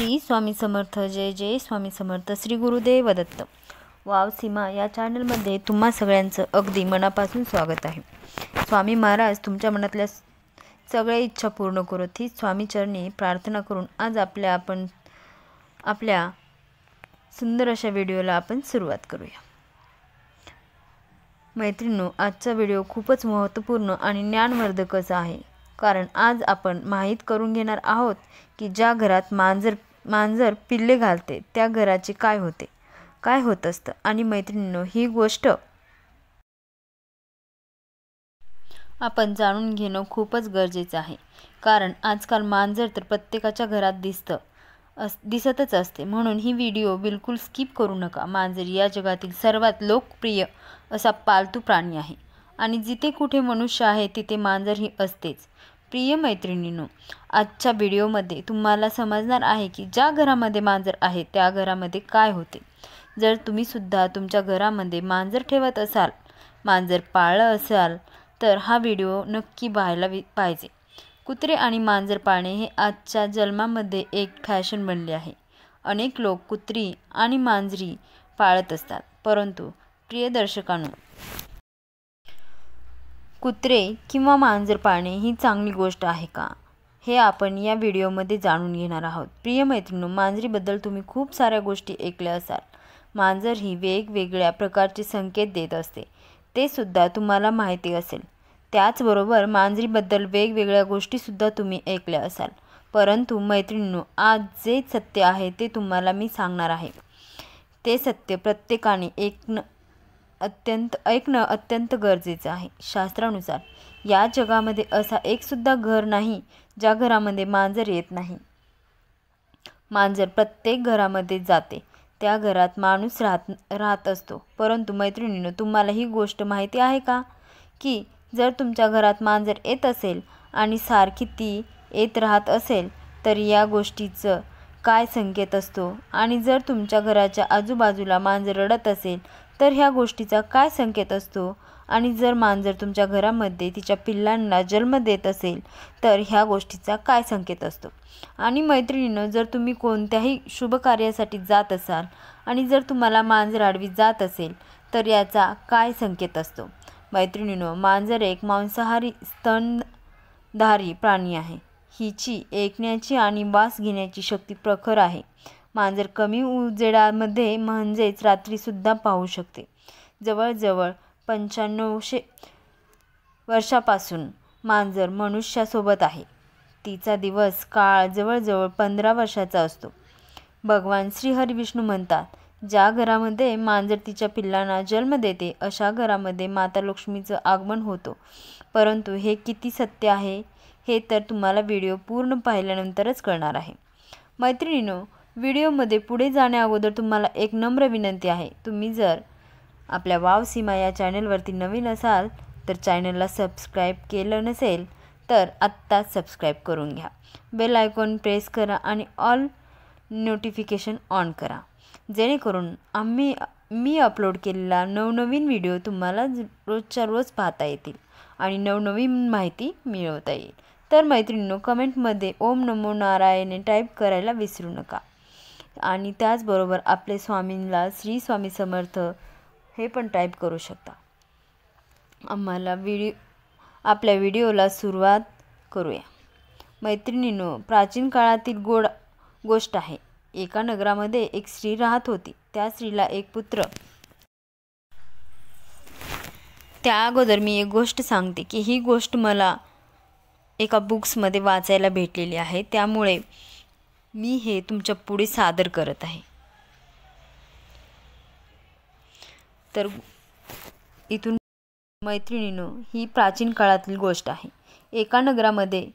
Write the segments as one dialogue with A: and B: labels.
A: श्री स्वामी समर्थ. जय जय Swami Samarth. Shri Gurudev Datta. Wow सीमा या चॅनलमध्ये तुम्हा सगळ्यांचं अगदी मनापासून स्वागत आहे. स्वामी महाराज तुमच्या मनातल्या सगळ्या इच्छा पूर्ण करत ही स्वामी चरणी प्रार्थना करून आज आपल्या सुंदर अशा व्हिडिओला आपण सुरुवात करूया. मैत्रिणींनो, आजचा व्हिडिओ खूपच महत्त्वपूर्ण आणि ज्ञानवर्धकच आहे. कारण आज आपण माहीत करून घेणार आहोत की ज्या घरात मांजर पिल्ले घालते त्या घराचे काय होत असतं. आणि मैत्रिणींनो, ही गोष्ट आपण जाणून घेणं खूपच गरजेचं आहे. कारण आजकाल मांजर तर प्रत्येकाच्या घरात दिसतच असते. म्हणून ही व्हिडिओ बिलकुल स्किप करू नका. मांजर या जगातील सर्वात लोकप्रिय असा पालतू प्राणी आहे आणि जिथे कुठे मनुष्य आहे तिथे मांजर ही असतेच. प्रिय मैत्रिणींनो, आजच्या व्हिडिओमध्ये तुम्हाला समजणार आहे की ज्या घरामध्ये मांजर आहे त्या घरामध्ये काय होते. जर तुम्ही सुद्धा तुमच्या घरामध्ये मांजर ठेवत असाल, मांजर पाळलं असाल तर हा व्हिडिओ नक्की पाहायला पाहिजे. कुत्रे आणि मांजर पाळणे हे आजच्या जन्मामध्ये एक फॅशन बनले आहे. अनेक लोक कुत्री आणि मांजरी पाळत असतात. परंतु प्रिय दर्शकांनो, कुत्रे किंवा मांजर पाळणे ही चांगली गोष्ट आहे का, हे आपण या व्हिडिओमध्ये जाणून घेणार आहोत. प्रिय मैत्रिणींनो, मांजरीबद्दल तुम्ही खूप साऱ्या गोष्टी ऐकल्या असाल. मांजर ही वेगवेगळ्या प्रकारचे संकेत देत असते, ते सुद्धा तुम्हाला माहिती असेल. त्याचबरोबर मांजरीबद्दल वेगवेगळ्या गोष्टीसुद्धा तुम्ही ऐकल्या असाल. परंतु मैत्रिणींनो, आज जे सत्य आहे ते तुम्हाला मी सांगणार आहे. ते सत्य प्रत्येकाने ऐकणं अत्यंत गरजेचं आहे. शास्त्रानुसार या जगामध्ये असा एकसुद्धा घर नाही ज्या घरामध्ये मांजर येत नाही. मांजर प्रत्येक घरामध्ये जाते. त्या घरात माणूस राहत असतो. परंतु मैत्रिणींनो, तुम्हाला ही गोष्ट माहिती आहे का की जर तुमच्या घरात मांजर येत असेल आणि सारखी ती येत राहत असेल तर या गोष्टीचं काय संकेत असतो. आणि जर तुमच्या घराच्या आजूबाजूला मांजर रडत असेल तर ह्या गोष्टीचा काय संकेत असतो. आणि जर मांजर तुमच्या घरामध्ये तिच्या पिल्लांना जन्म देत असेल तर ह्या गोष्टीचा काय संकेत असतो. आणि मैत्रिणींनो, जर तुम्ही कोणत्याही शुभ कार्यासाठी जात असाल आणि जर तुम्हाला मांजर आडवी जात असेल तर याचा काय संकेत असतो. मैत्रिणींनो, मांजर एक मांसाहारी स्तनधारी प्राणी आहे. हिची ऐकण्याची आणि वास घेण्याची शक्ती प्रखर आहे. मांजर कमी उजेडामध्ये म्हणजेच रात्रीसुद्धा पाहू शकते. जवळजवळ 9500 वर्षापासून मांजर मनुष्यासोबत आहे. तिचा दिवस काळ जवळजवळ 15 वर्षाचा असतो. भगवान श्री हरिविष्णू म्हणतात, ज्या घरामध्ये मांजर तिच्या पिल्लांना जन्म देते अशा घरामध्ये माता लक्ष्मीचं आगमन होतं. परंतु हे किती सत्य आहे हे तर तुम्हाला व्हिडिओ पूर्ण पाहिल्यानंतरच कळणार आहे. मैत्रिणींनो, व्हिडिओमध्ये पुढे जाण्याअगोदर तुम्हाला एक नम्र विनंती आहे. तुम्ही जर आपल्या वाव सीमा या चॅनलवरती नवीन असाल तर चॅनलला सबस्क्राईब केलं नसेल तर आत्ताच सबस्क्राईब करून घ्या. बेल आयकॉन प्रेस करा आणि ऑल नोटिफिकेशन ऑन करा, जेणेकरून मी अपलोड केलेला नवनवीन व्हिडिओ तुम्हाला रोजच्या रोज पाहता येतील आणि नवनवीन माहिती मिळवता येईल. तर मैत्रिणींनो, कमेंटमध्ये ओम नमो नारायण टाईप करायला विसरू नका. आणि त्याचबरोबर आपले स्वामींना श्री स्वामी समर्थ हे पण टाईप करू शकता. आपल्या व्हिडिओला सुरुवात करूया. मैत्रिणींनो, प्राचीन काळातील गोष्ट आहे. एका नगरामध्ये एक स्त्री राहत होती. त्या स्त्रीला एक पुत्र. त्या अगोदर मी एक गोष्ट सांगते की ही गोष्ट मला एका बुक्समध्ये वाचायला भेटलेली आहे, त्यामुळे मी हे तुमच्या पुढे सादर करत आहे. तर इथून मैत्रिणींनो, ही प्राचीन काळातील गोष्ट आहे. एका नगरामध्ये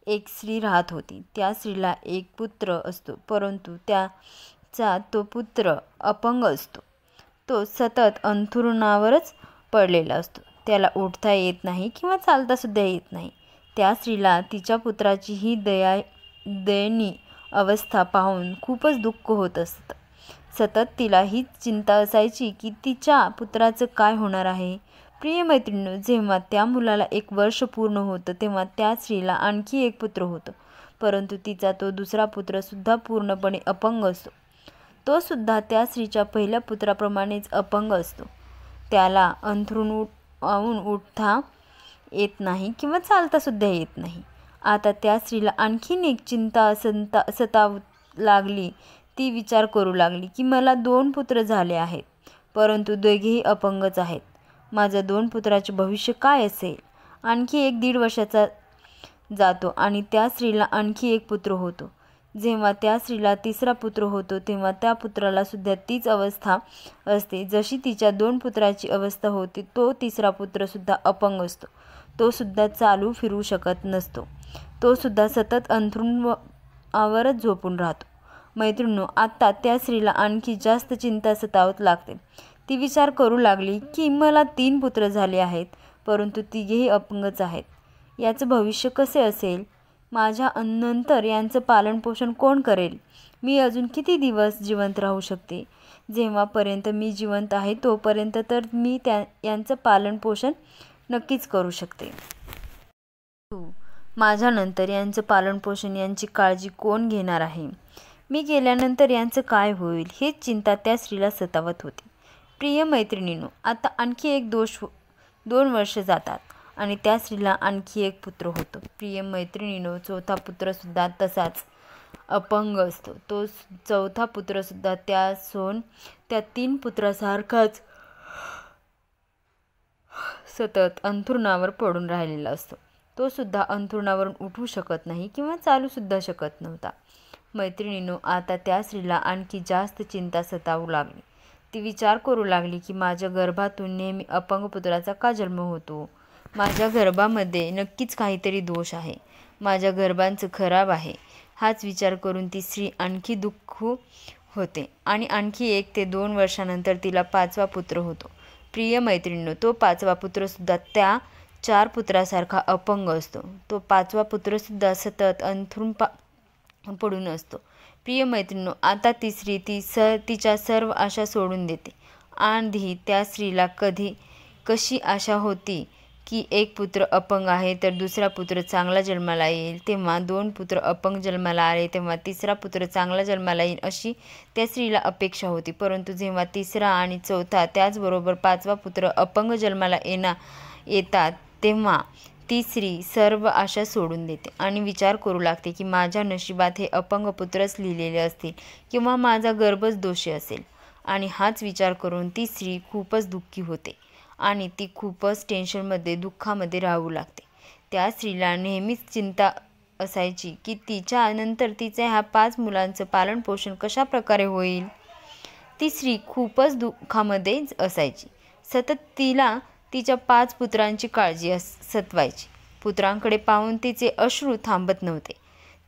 A: एक स्त्री राहत होती. त्या स्त्रीला एक पुत्र असतो, परंतु तो पुत्र अपंग असतो. तो सतत अंथरुणावरच पडलेला असतो. त्याला उठता येत नाही किंवा चालतासुद्धा येत नाही. त्या स्त्रीला तिच्या पुत्राची ही दयनीय अवस्था पाहून खूपच दुःख होत असतं. सतत तिला हीच चिंता असायची की तिच्या पुत्राचं काय होणार आहे. प्रिय मैत्रिणींनो, जेव्हा त्या मुलाला 1 वर्ष पूर्ण होतं तेव्हा त्या स्त्रीला आणखी एक पुत्र होतं. परंतु तिचा तो दुसरा पुत्र सुद्धा पूर्णपणे अपंग असतो. तो सुद्धा त्या स्त्रीच्या पहिल्या पुत्राप्रमाणेच अपंग असतो. त्याला अंथरुणावरून उठता येत नाही किंवा चालता सुद्धा येत नाही. आता त्या स्त्रीला आणखीन एक चिंता सतावू लागली. ती विचार करू लागली की मला 2 पुत्र झाले आहेत, परंतु दोघेही अपंगच आहेत. माझ्या 2 पुत्राचे भविष्य काय असेल? आणखी 1-1.5 वर्षाचा जातो आणि त्या स्त्रीला आणखी एक पुत्र होतो. जेव्हा त्या स्त्रीला तिसरा पुत्र होतो तेव्हा त्या पुत्राला सुद्धा तीच अवस्था असते जशी तिच्या 2 पुत्राची अवस्था होती. तो तिसरा पुत्र सुद्धा अपंग असतो. तो सुद्धा चालू फिरू शकत नसतो. तो सुद्धा सतत अंथरुणावरच झोपून राहतो. मैत्रिणींनो, आता त्या स्त्रीला आणखी जास्त चिंता सतावत लागते. ती विचार करू लागली की मला 3 पुत्र झाले आहेत, परंतु तिघेही अपंगच आहेत. याचं भविष्य कसे असेल? माझ्या नंतर यांचं पालनपोषण कोण करेल? मी अजून किती दिवस जिवंत राहू शकते? जेव्हापर्यंत मी जिवंत आहे तोपर्यंत तर मी यांचं पालनपोषण नक्कीच करू शकते. माझ्यानंतर यांचं पालनपोषण, यांची काळजी कोण घेणार आहे? मी गेल्यानंतर यांचं काय होईल? हीच चिंता त्या स्त्रीला सतावत होती. प्रिय मैत्रिणींनो, आता आणखी 2 वर्ष जातात आणि त्या स्त्रीला आणखी एक पुत्र होतो. प्रिय मैत्रिणींनो, चौथा पुत्रसुद्धा तसाच अपंग असतो. तो चौथा पुत्रसुद्धा त्या 3 पुत्रासारखाच सतत अंथरुणावर पडून राहिलेला असतो. तो सुद्धा अंथरुणावरून उठू शकत नाही किंवा चालूसुद्धा शकत नव्हता. मैत्रिणींनो, आता त्या स्त्रीला आणखी जास्त चिंता सतावू लागली. ती विचार करू लागली की माझ्या गर्भातून नेहमी अपंग पुत्राचा का जन्म होतो? माझ्या गर्भामध्ये नक्कीच काहीतरी दोष आहे. माझ्या गर्भाचं खराब आहे. हाच विचार करून ती स्त्री आणखी दुःखी होते आणि आणखी 1 ते 2 वर्षानंतर तिला 5वा पुत्र होतो. प्रिय मैत्रिणींनो, तो 5वा पुत्रसुद्धा त्या 4 पुत्रासारखा अपंग असतो. तो 5वा पुत्रसुद्धा सतत अंथरूण पडून असतो. प्रिय मैत्रिणींनो, आता ती स्त्री तिच्या सर्व आशा सोडून देते. आधी त्या स्त्रीला कशी आशा होती की 1 पुत्र अपंग आहे तर दुसरा पुत्र चांगला जन्माला येईल, तेव्हा 2 पुत्र अपंग जन्माला आले तेव्हा तिसरा पुत्र चांगला जन्माला येईल अशी त्या स्त्रीला अपेक्षा होती. परंतु जेव्हा तिसरा आणि चौथा त्याचबरोबर 5वा पुत्र अपंग जन्माला येतात तेव्हा ती स्त्री सर्व आशा सोडून देते आणि विचार करू लागते की माझ्या नशिबात हे अपंग पुत्रच लिहिलेले असतील किंवा माझा गर्भच दोषी असेल. आणि हाच विचार करून ती स्त्री खूपच दुःखी होते आणि ती खूपच टेन्शनमध्ये, दुःखामध्ये राहू लागते. त्या स्त्रीला नेहमीच चिंता असायची की तिच्या नंतर तिच्या ह्या 5 मुलांचं पालनपोषण कशा प्रकारे होईल. ती स्त्री खूपच दुःखामध्येच असायची. सतत तिला तिच्या 5 पुत्रांची काळजी सतवायची. पुत्रांकडे पाहून तिचे अश्रू थांबत नव्हते.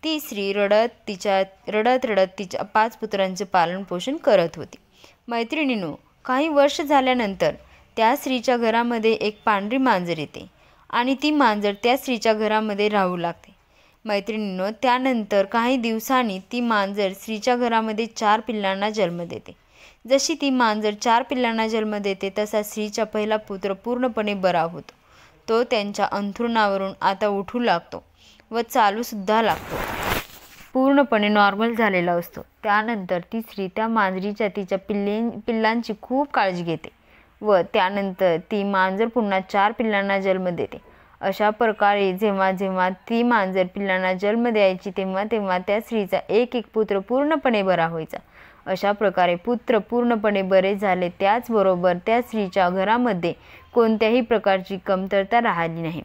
A: ती स्त्री रडत तिच्या 5 पुत्रांचे पालनपोषण करत होती. मैत्रिणींनो, काही वर्ष झाल्यानंतर त्या स्त्रीच्या घरामध्ये एक पांढरी मांजर येते आणि ती मांजर त्या स्त्रीच्या घरामध्ये राहू लागते. मैत्रिणींनो, त्यानंतर काही दिवसांनी ती मांजर स्त्रीच्या घरामध्ये 4 पिल्लांना जन्म देते. जशी ती मांजर 4 पिल्लांना जन्म देते तसा स्त्रीचा पहिला पुत्र पूर्णपणे बरा होतो. तो त्यांच्या अंथरुणावरून आता उठू लागतो व चालूसुद्धा लागतो. पूर्णपणे नॉर्मल झालेला असतो. त्यानंतर ती स्त्री त्या मांजरीच्या तिच्या पिल्लांची खूप काळजी घेते व त्यानंतर ती मांजर पुन्हा 4 पिल्लांना जन्म देते. अशा प्रकारे जेव्हा जेव्हा ती मांजर पिल्लांना जन्म द्यायची तेव्हा तेव्हा त्या स्त्रीचा एक पुत्र पूर्णपणे बरा व्हायचा. अशा प्रकारे पुत्र पूर्णपणे बरे झाले. त्याचबरोबर त्या स्त्रीच्या घरामध्ये कोणत्याही प्रकारची कमतरता राहिली नाही.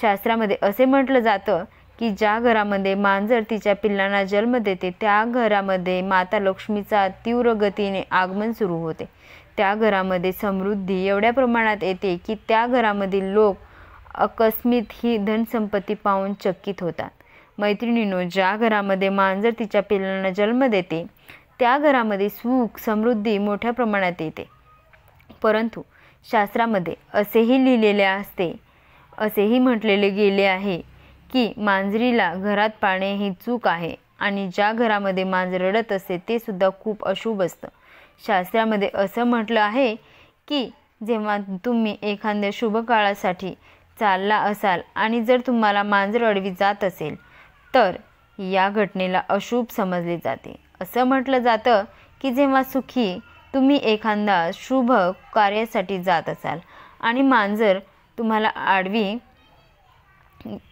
A: शास्त्रामध्ये असे म्हटलं जातं की ज्या घरामध्ये मांजर तिच्या पिल्लांना जन्म देते त्या घरामध्ये माता लक्ष्मीचा तीव्र गतीने आगमन सुरू होते. त्या घरामध्ये समृद्धी एवढ्या प्रमाणात येते की त्या घरामधील लोक अकस्मित ही धनसंपत्ती पाहून चकित होतात. मैत्रिणींनो, ज्या घरामध्ये मांजर तिच्या पिल्लांना जन्म देते त्या घरामध्ये सुख समृद्धी मोठ्या प्रमाणात येते. परंतु शास्त्रामध्ये असेही लिहिलेले असते, असेही म्हटलेले गेले आहे की मांजरीला घरात पाळणे ही चूक आहे आणि ज्या घरामध्ये मांजर रडत असते ते सुद्धा खूप अशुभ असतं. शास्त्रामध्ये असं म्हटलं आहे की जेव्हा तुम्ही एखाद्या शुभ काळासाठी चालला असाल आणि जर तुम्हाला मांजर अडवी जात असेल तर या घटनेला अशुभ समजले जाते. असं म्हटलं जातं की जेव्हा सुखी तुम्ही एखाद्या शुभ कार्यासाठी जात असाल आणि मांजर तुम्हाला आडवी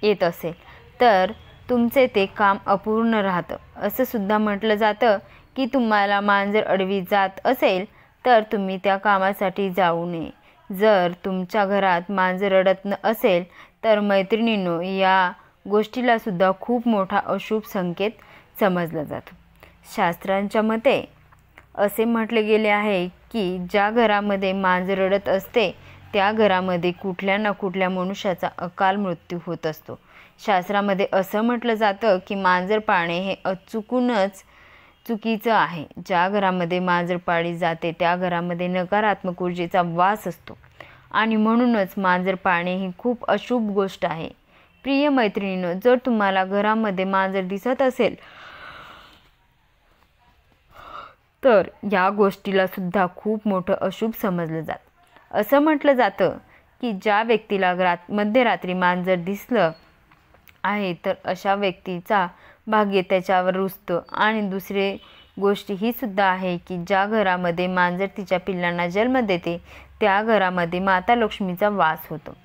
A: येत असेल तर तुमचे ते काम अपूर्ण राहतं. असं सुद्धा म्हटलं जातं की तुम्हाला मांजर आडवी जात असेल तर तुम्ही त्या कामासाठी जाऊ नये. जर तुमच्या घरात मांजर रडत असेल तर मैत्रिणींनो, या गोष्टीला सुद्धा खूप मोठा अशुभ संकेत समजला जातो. शास्त्रांच्या मते असे म्हटले गेले आहे की ज्या घरामध्ये मांजर रडत असते त्या घरामध्ये कुठल्या ना कुठल्या मनुष्याचा अकाल मृत्यू होत असतो. शास्त्रामध्ये असं म्हटलं जातं की मांजर पाळणे हे अचूकूनच चुकीचं आहे. ज्या घरामध्ये मांजर पाळली जाते त्या घरामध्ये नकारात्मक ऊर्जेचा वास असतो आणि म्हणूनच मांजर पाळणे ही खूप अशुभ गोष्ट आहे. प्रिय मैत्रिणींनो, जर तुम्हाला घरामध्ये मांजर दिसत असेल तर या गोष्टीला सुद्धा खूप मोठं अशुभ समजलं जातं. असं म्हटलं जातं की ज्या व्यक्तीला मध्यरात्री मांजर दिसलं आहे तर अशा व्यक्तीचा भाग्य त्याच्यावर रुजतं. आणि दुसरी गोष्ट ही सुद्धा आहे की ज्या घरामध्ये मांजर तिच्या पिल्लांना जन्म देते त्या घरामध्ये माता लक्ष्मीचा वास होतो.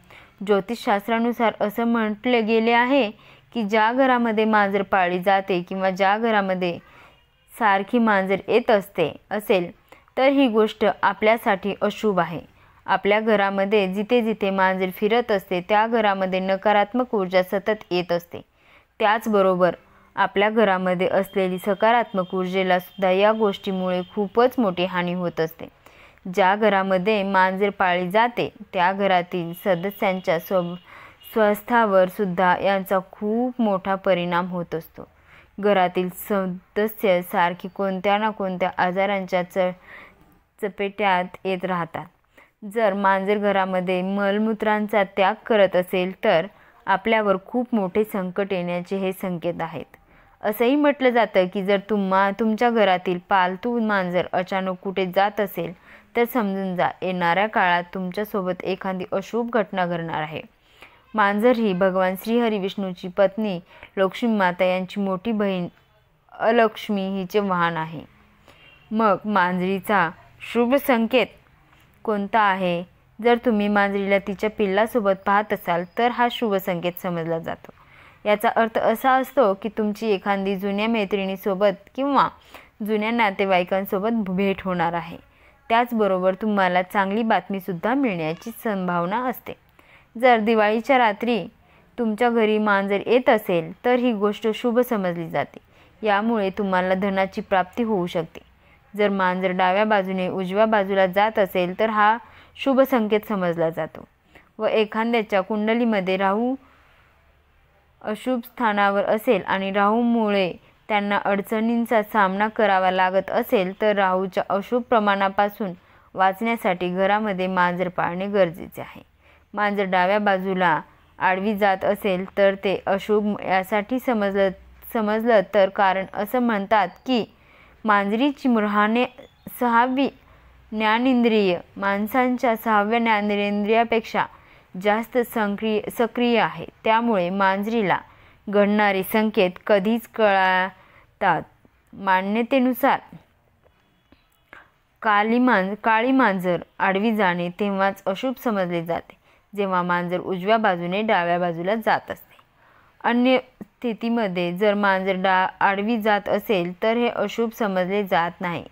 A: ज्योतिषशास्त्रानुसार असं म्हटले गेले आहे की ज्या घरामध्ये मांजर पाळली जाते किंवा ज्या घरामध्ये सारखी मांजर येत असेल तर ही गोष्ट आपल्यासाठी अशुभ आहे. आपल्या घरामध्ये जिथे जिथे मांजर फिरत असते त्या घरामध्ये नकारात्मक ऊर्जा सतत येत असते. त्याचबरोबर आपल्या घरामध्ये असलेली सकारात्मक ऊर्जेला सुद्धा या गोष्टीमुळे खूपच मोठी हानी होत असते. ज्या घरामध्ये मांजर पाळली जाते त्या घरातील सदस्यांच्या स्वास्थ्यावर सुद्धा यांचा खूप मोठा परिणाम होत असतो. घरातील सदस्य सारखी कोणत्या ना कोणत्या आजारांच्या चपेट्यात येत राहतात. जर मांजर घरामध्ये मलमूत्रांचा त्याग करत असेल तर आपल्यावर खूप मोठे संकट येण्याचे हे संकेत आहेत. असंही म्हटलं जातं की जर तुमच्या घरातील पालतू मांजर अचानक कुठे जात असेल तर समजून जा, येणाऱ्या काळात तुमच्यासोबत एखादी अशुभ घटना घडणार आहे. मांजर ही भगवान श्रीहरी विष्णूची पत्नी लक्ष्मी माता यांची मोठी बहीण अलक्ष्मी हिचे वाहन आहे. मग मांजरीचा शुभ संकेत कोणता आहे? जर तुम्ही मांजरीला तिच्या पिल्लासोबत पाहत असाल तर हा शुभ संकेत समजला जातो. याचा अर्थ असा असतो की तुमची एखादी जुन्या मैत्रिणीसोबत किंवा जुन्या नातेवाईकांसोबत भेट होणार आहे. त्याचबरोबर तुम्हाला चांगली बातमीसुद्धा मिळण्याची संभावना असते. जर दिवाळीच्या रात्री तुमच्या घरी मांजर येत असेल तर ही गोष्ट शुभ समजली जाते. यामुळे तुम्हाला धनाची प्राप्ती होऊ शकते. जर मांजर डाव्या बाजूने उजव्या बाजूला जात असेल तर हा शुभ संकेत समजला जातो. व एखाद्याच्या कुंडलीमध्ये राहू अशुभ स्थानावर असेल आणि राहूमुळे त्यांना अडचणींचा सामना करावा लागत असेल तर राहूच्या अशुभ प्रमाणापासून वाचण्यासाठी घरामध्ये मांजर पाळणे गरजेचे आहे. मांजर डाव्या बाजूला आडवी जात असेल तर ते अशुभ यासाठी समजलं तर कारण असं म्हणतात की मांजरीची राहणे 6वी ज्ञानेंद्रिय माणसांच्या 6व्या ज्ञानेंद्रियापेक्षा जास्त सक्रिय आहे. त्यामुळे मांजरीला घडणारे संकेत कधीच कळतात. मान्यतेनुसार काळी मांजर आडवी जाणे तेव्हाच अशुभ समजले जाते जेव्हा मांजर उजव्या बाजूने डाव्या बाजूला जात असते. अन्य स्थितीमध्ये जर मांजर आडवी जात असेल तर हे अशुभ समजले जात नाही.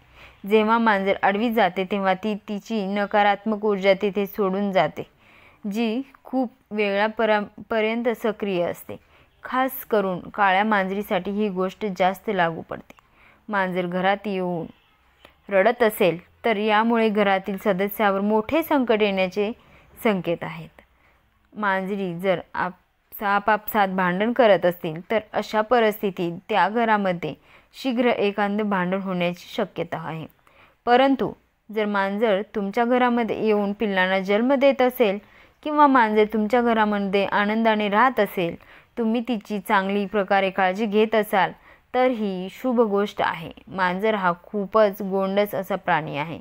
A: जेव्हा मांजर आडवी जाते तेव्हा ती तिची नकारात्मक ऊर्जा तिथे सोडून जाते जी खूप वेळापर्यंत सक्रिय असते. खास करून काळ्या मांजरीसाठी ही गोष्ट जास्त लागू पडते. मांजर घरात येऊन रडत असेल तर यामुळे घरातील सदस्यावर मोठे संकट येण्याचे संकेत आहेत. मांजरी जर आपापसात भांडण करत असतील तर अशा परिस्थितीत त्या घरामध्ये शीघ्र एखादे भांडण होण्याची शक्यता आहे. परंतु जर मांजर तुमच्या घरामध्ये येऊन पिल्लांना जन्म देत असेल किंवा मांजर तुमच्या घरामध्ये आनंदाने राहत असेल, तुम्ही तिची चांगली प्रकारे काळजी घेत असाल तर ही शुभ गोष्ट आहे. मांजर हा खूपच गोंडस असा प्राणी आहे.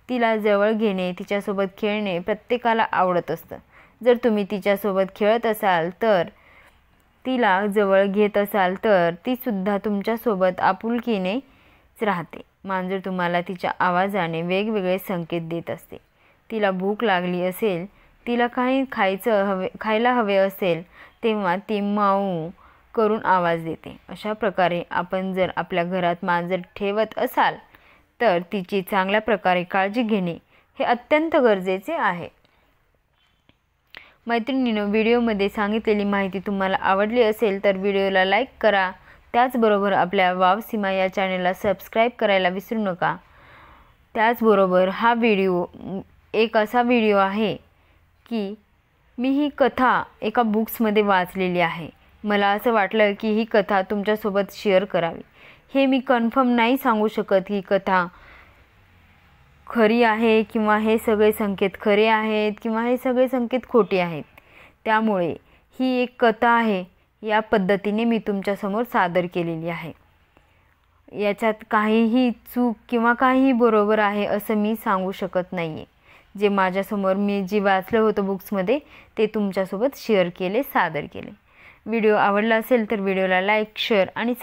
A: तिला जवळ घेणे, तिच्यासोबत खेळणे प्रत्येकाला आवडत असतं. जर तुम्ही तिच्यासोबत खेळत असाल तर तिला जवळ घेत असाल तर ती सुद्धा तुमच्यासोबत आपुलकीनेच राहते. मांजर तुम्हाला तिच्या आवाजाने वेगवेगळे संकेत देत असते. तिला भूक लागली असेल, तिला काही खायला हवे असेल तेव्हा ती माऊ करून आवाज देते. अशा प्रकारे आपण जर आपल्या घरात मांजर ठेवत असाल तर तिची चांगल्या प्रकारे काळजी घेणे हे अत्यंत गरजेचे आहे. मैत्रिणींनो, व्हिडिओमध्ये सांगितलेली माहिती तुम्हाला आवडली असेल तर व्हिडिओला लाईक करा. त्याचबरोबर आपल्या वाव सीमा या चॅनलला सबस्क्राईब करायला विसरू नका. त्याचबरोबर हा व्हिडिओ एक असा व्हिडिओ आहे की मी ही कथा एका बुक्समध्ये वाचलेली आहे. मला असं वाटलं की ही कथा तुमच्यासोबत शेअर करावी. हे मी कन्फर्म नाही सांगू शकत की कथा खरी आहे किंवा हे सगळे संकेत खरे आहेत किंवा हे सगळे संकेत खोटे आहेत. त्यामुळे ही एक कथा आहे, या पद्धतीने मी तुमच्यासमोर सादर केलेली आहे. याच्यात काहीही चूक किंवा काहीही बरोबर आहे असं मी सांगू शकत नाही आहे. जे माझ्यासमोर मी जे वाचलं होतं बुक्समध्ये ते तुमच्यासोबत शेअर केले, सादर केले. व्हिडिओ आवडला असेल तर व्हिडिओला लाईक, शेअर आणि